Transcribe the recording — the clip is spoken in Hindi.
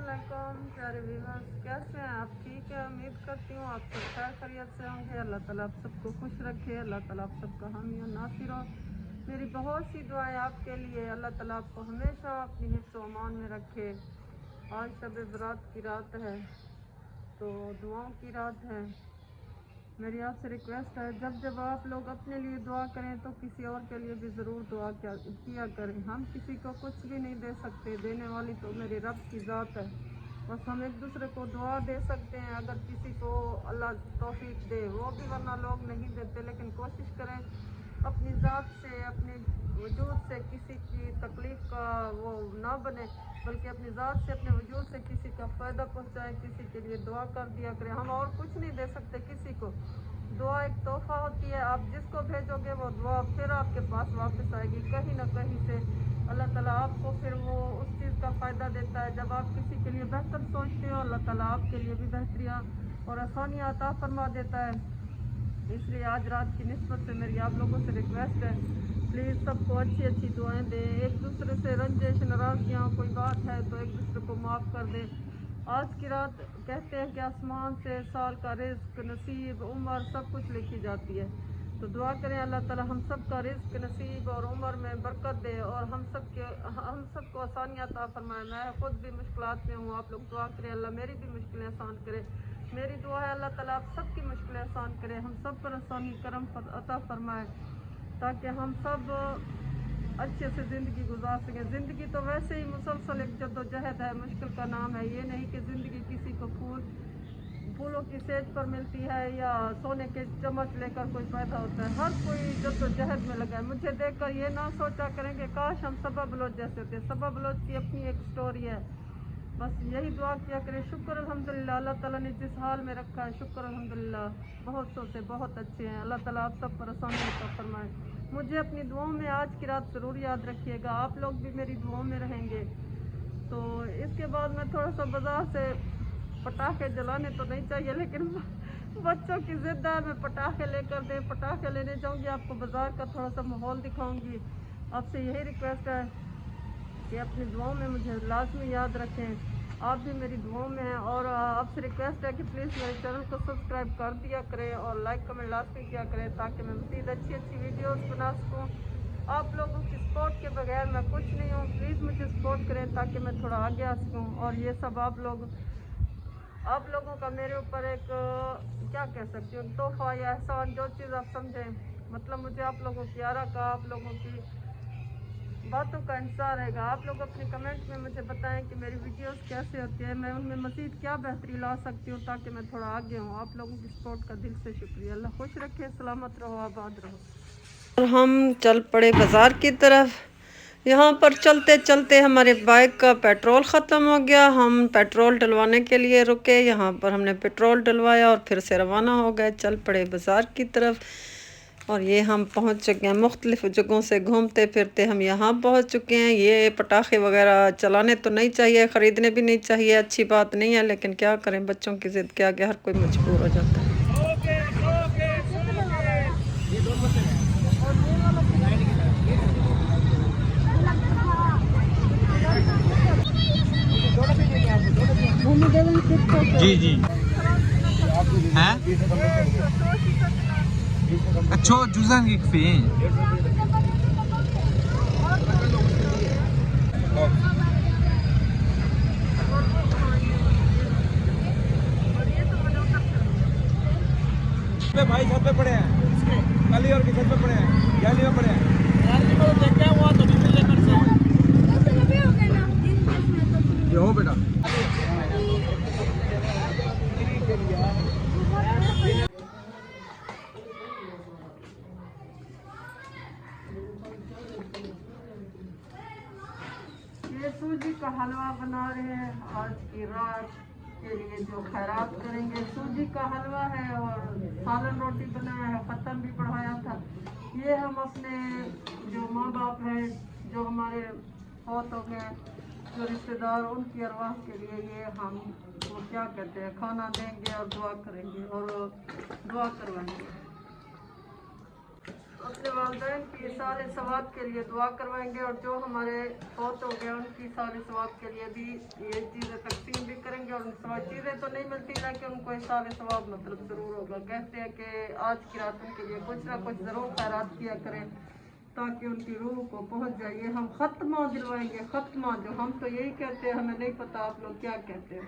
अस्सलामुअलैकुम प्यारे व्यूअर्स, कैसे हैं आप? ठीक है, उम्मीद करती हूँ आप सब खैर खैरियत से होंगे। अल्लाह ताला आप सबको खुश रखे, अल्लाह ताला आप सबका हामी और नासिर हो। मेरी बहुत सी दुआएं आपके लिए। अल्लाह ताला आपको हमेशा अपनी हिफ्ज़ व अमान में रखे। आज शब बरात की रात है, तो दुआओं की रात है। मेरी आपसे रिक्वेस्ट है, जब जब आप लोग अपने लिए दुआ करें तो किसी और के लिए भी ज़रूर दुआ किया करें। हम किसी को कुछ भी नहीं दे सकते, देने वाली तो मेरे रब की ज़ात है। बस हम एक दूसरे को दुआ दे सकते हैं, अगर किसी को अल्लाह तौफीक दे वो भी, वरना लोग नहीं देते। लेकिन कोशिश करें अपनी ज़ात से, अपने वजूद से किसी की तकलीफ़ का वो ना बने, बल्कि अपनी ज़ात से, अपने वजूद से किसी का फ़ायदा पहुँचाएँ, किसी के लिए दुआ कर दिया करें। हम और कुछ नहीं दे सकते किसी को। दुआ एक तोहफ़ा होती है, आप जिसको भेजोगे वो दुआ फिर आपके पास वापस आएगी कहीं ना कहीं से। अल्लाह ताला आपको फिर वो उस चीज़ का फ़ायदा देता है। जब आप किसी के लिए बेहतर सोचते हो, अल्लाह ताला आपके लिए भी बेहतरियाँ और आसानियाँ अता फरमा देता है। इसलिए आज रात की निस्बत से मेरी आप लोगों से रिक्वेस्ट है, प्लीज़ सबको अच्छी अच्छी दुआएं दें। एक दूसरे से रंजिश नाराज़गियाँ कोई बात है तो एक दूसरे को माफ़ कर दें। आज की रात कहते हैं कि आसमान से साल का रिज़्क, नसीब, उम्र सब कुछ लिखी जाती है। तो दुआ करें अल्लाह ताला हम सब का रिज़्क, नसीब और उम्र में बरकत दे और हम सबको आसानियाँ अता फरमाए। मैं ख़ुद भी मुश्किलात में हूँ, आप लोग दुआ करें अल्लाह मेरी भी मुश्किलें आसान करे। मेरी दुआ है अल्लाह ताला आप सबकी मुश्किलें आसान करे, हम सब पर आसानी करम अता फरमाए, ताकि हम सब अच्छे से ज़िंदगी गुजार सकें। ज़िंदगी तो वैसे ही मुसलसल एक जद्दोजहद है, मुश्किल का नाम है। ये नहीं कि ज़िंदगी किसी को फूलों की सेज पर मिलती है या सोने के चम्मच लेकर कोई पैदा होता है। हर कोई जद्दोजहद में लगा है। मुझे देखकर ये ना सोचा करें कि काश हम सबा बलोच जैसे होते। सबा बलोच की अपनी एक स्टोरी है। बस यही दुआ किया करें, शुक्र अल्हम्दुलिल्लाह अल्लाह ताला ने जिस हाल में रखा है, शुक्र अल्हम्दुलिल्लाह बहुत सौ से बहुत अच्छे हैं। अल्लाह ताला आप सब पर आसानी अता फरमाए। मुझे अपनी दुआओं में आज की रात ज़रूर याद रखिएगा, आप लोग भी मेरी दुआओं में रहेंगे। तो इसके बाद मैं थोड़ा सा बाज़ार से पटाखे जलाने तो नहीं चाहिए, लेकिन बच्चों की ज़िद है मैं पटाखे लेकर दे, पटाखे लेने जाऊंगी, आपको बाज़ार का थोड़ा सा माहौल दिखाऊंगी। आपसे यही रिक्वेस्ट है कि अपनी दुआओं में मुझे लाजमी याद रखें। आप भी मेरी दुआओं में हैं और आपसे रिक्वेस्ट है कि प्लीज़ मेरे चैनल को सब्सक्राइब कर दिया करें और लाइक कमेंट लाजमी किया करें, ताकि मैं मज़ीद अच्छी अच्छी वीडियोस बना सकूं। आप लोगों की सपोर्ट के बगैर मैं कुछ नहीं हूँ। प्लीज़ मुझे सपोर्ट करें ताकि मैं थोड़ा आगे आ सकूँ। और ये सब आप लोगों का मेरे ऊपर एक क्या कह सकती हूँ, तोहफ़ा या एहसान, जो चीज़ आप समझें। मतलब मुझे आप लोगों की आरा का, आप लोगों की बातों का इंतज़ार रहेगा। आप लोग अपने कमेंट में मुझे बताएं कि मेरी वीडियोस कैसे होती है, मैं उनमें मज़ीद क्या बेहतरी ला सकती हूँ ताकि मैं थोड़ा आगे हूँ। आप लोगों की सपोर्ट का दिल से शुक्रिया। अल्लाह खुश रखे, सलामत रहो, आबाद रहो। और हम चल पड़े बाज़ार की तरफ। यहाँ पर चलते चलते हमारे बाइक का पेट्रोल ख़त्म हो गया। हम पेट्रोल डलवाने के लिए रुके, यहाँ पर हमने पेट्रोल डलवाया और फिर से रवाना हो गए, चल पड़े बाज़ार की तरफ। और ये हम पहुँच चुके हैं, मुख्तलिफ़ जगहों से घूमते फिरते हम यहाँ पहुँच चुके हैं। ये पटाखे वगैरह चलाने तो नहीं चाहिए, ख़रीदने भी नहीं चाहिए, अच्छी बात नहीं है, लेकिन क्या करें, बच्चों की ज़िद के आगे हर कोई मजबूर हो जाता है। जी जी हैं अच्छा जुज़ान की फीन भाई छत पे पड़े हैं, कली और की छत पे पड़े हैं, गैली में पड़े हैं। ये हो बेटा ये सूजी का हलवा बना रहे हैं आज की रात के लिए, जो खैरात करेंगे। सूजी का हलवा है और सालन रोटी बनाया है, ख़त्म भी बढ़ाया था। ये हम अपने जो माँ बाप हैं, जो हमारे फौत हो गए, जो रिश्तेदार, उनकी अरवाह के लिए ये हम वो क्या कहते हैं, खाना देंगे और दुआ करेंगे और दुआ करवाएंगे। अपने वालिदैन की सारे सवाब के लिए दुआ करवाएंगे और जो हमारे फौत हो गए उनकी सारे सवाब के लिए भी ये चीज़ें तकसीम चीज़ें तो नहीं मिलती, लेकिन उनको हिसाब सवाब मतलब ज़रूर होगा। कहते हैं कि आज की रात उनके लिए कुछ ना कुछ ज़रूर खैरात किया करें ताकि उनकी रूह को पहुंच जाइए। हम खत्मा दिलवाएंगे, खत्मा, जो हम तो यही कहते हैं, हमें नहीं पता आप लोग क्या कहते हैं।